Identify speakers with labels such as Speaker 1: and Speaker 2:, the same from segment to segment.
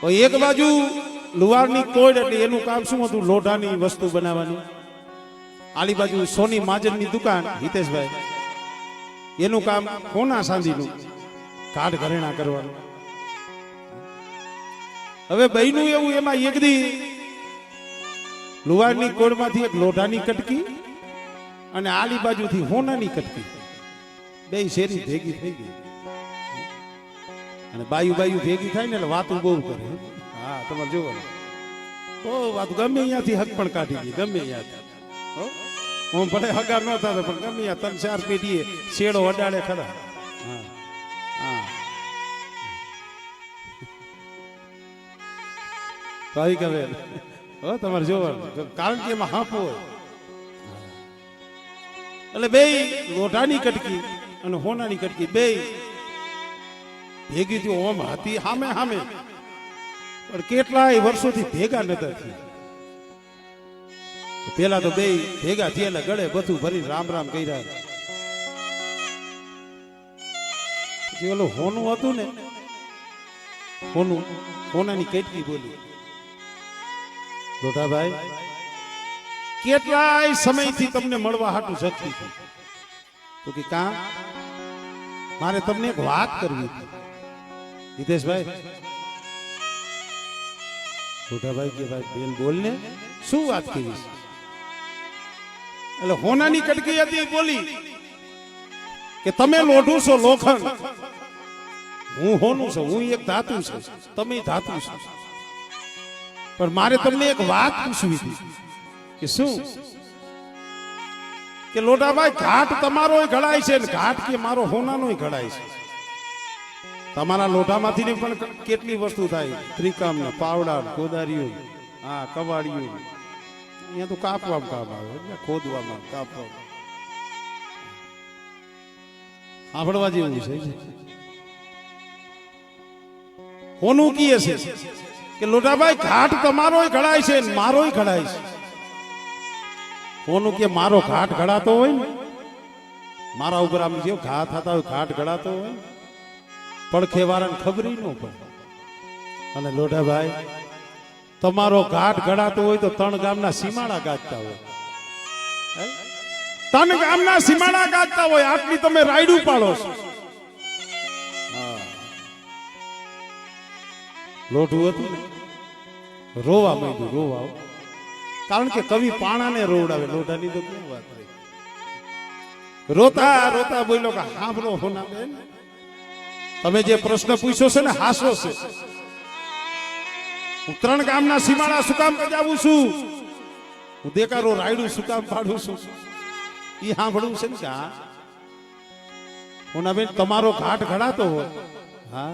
Speaker 1: એક બાજુ લુવારની કોડ એટલે એનું કામ શું હતું? લોઢાની વસ્તુ બનાવવાની. આલી બાજુ સોની માજનની દુકાન હિતેશભાઈ, એનું કામ કોના સાંધીનું કાઢ ઘરેણા કરવાનું. હવે બહેનું એવું, એમાં એક દી લુવારની કોડમાંથી એક લોઢાની કટકી અને આલી બાજુથી હોનાની કટકી બે શેરી ભેગી થઈ ગઈ. અને બાયુ ભેગી થાય ને એટલે વાતું બહુ કરે. હા, તમારે જોવાનું તો વાત ગમે અહીંયાથી હક પણ કાઢી ગઈ, ગમે અહીંયાથી. હું ભલે હગાર ન થતો પણ ગમે અહીંયા 3-4 પેઢીએ શેડો અડાડે ખરા. હા હા, ભાઈ કવે હો તમારે જોવાનું, કારણ કે એમાં હાંપ હોય. એટલે બે લોઢાની કટકી અને હોનાની કટકી બે ભેગી થયું. ઓમ હતી સામે સામે, પણ કેટલાય વર્ષોથી ભેગા નતા થયા. પેલા તો બે ભેગા થયેલા, ગળે બધું ભરી રામ રામ કર્યા. પછી ઓલું હોનું હતું ને, હોનાની કટકી બોલી, લોઢાભાઈ કેટલાય સમયથી તમને મળવા હાટું શક્તિ હતી. તો કે કામ મારે તમને એક વાત કરવી હતી. હિતેશભાઈ, લોઢાભાઈ કે ભાઈ બેન બોલ ને, શું વાત કરી? એટલે હોનાની કટકી હતી બોલી કે તમે લોઢું છો લોખંડ, હું હોનું છું, હું એક ધાતુ છું, તમે ધાતુ છો. પણ મારે તમને એક વાત પૂછવી હતી. કે શું? કે લોઢાભાઈ ઘાટ તમારો ઘડાય છે ને ઘાટ કે મારો હોનાનો ઘડાય છે. તમારા લોઢામાંથી પણ કેટલી વસ્તુ થાય, ત્રિકામ ને પાવડા, કોદારીઓ, હા કવાડીઓ. અહીંયા તો કાપવામાં કામ આવે, ખોદવામાં, કાપવામાં. સાંભળવા જેવું છે. હોનું કીએ છે કે લોઢાભાઈ ઘાટ તમારો ઘડાય છે ને મારો ઘડાય છે. હોનું કે મારો ઘાટ ઘડાતો હોય ને, મારા ઉપર આમ જે ઘા થતા હોય, ઘાટ ઘડાતો હોય, પડખે વાળાને ખબર ન પડે. અને લોઢાભાઈ તમારો ઘાટ ઘડાતો હોય તો 3 ગામના સીમાડા ગાજતા હોય, 3 ગામના સીમાડા ગાજતા હોય, આટલી તમે રાયડું પાડો છો. લોઢું હતું ને, રોવા માંડ્યું, રોવા. કારણ કે કવિ પાણાને રોવડાવે, લોઢાની તો કેમ વાત રહી. રોતા રોતા બોલ્યો કે સાંભળો હોના બેન, તમે જે પ્રશ્ન પૂછ્યો છે ને હાસો છે. હું 3 ગામના સીમાડા શું કામ બજાવું છું, હું દેકારો રાયડું શું કામ પાડું છું, એ સાંભળવું છે ને. કે હા હોના બેન તમારો ઘાટ ઘડાતો હોય, હા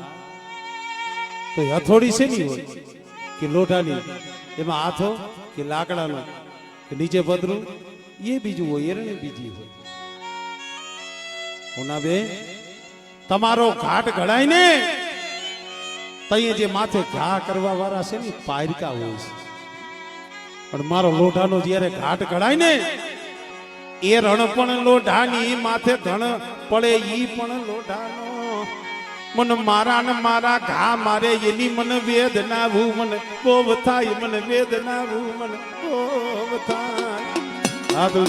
Speaker 1: તો હથોડી છે ની હોય કે લોઢાની, એમાં હાથો કે લાકડાનો કે નીચે પતરું, એ બીજું હોય, એરણે બીજી હોય. હોના બેન તમારો ઘાટ ઘડાય ને તઈએ જે માથે ઘા કરવા વાળા છે ને પાયરકા હોય છે. પણ મારો લોઢાનો જ્યારે ઘાટ ઘડાય ને, એ રણ પણ લોઢાની માથે ધણ પડે, ઈ પણ લોઢાનો. મન મારા ને મારા ઘા મારે એની મને વેદનાવું, મને બોવ થાય, મને વેદનાવું, મને બોવ થાય. હા તો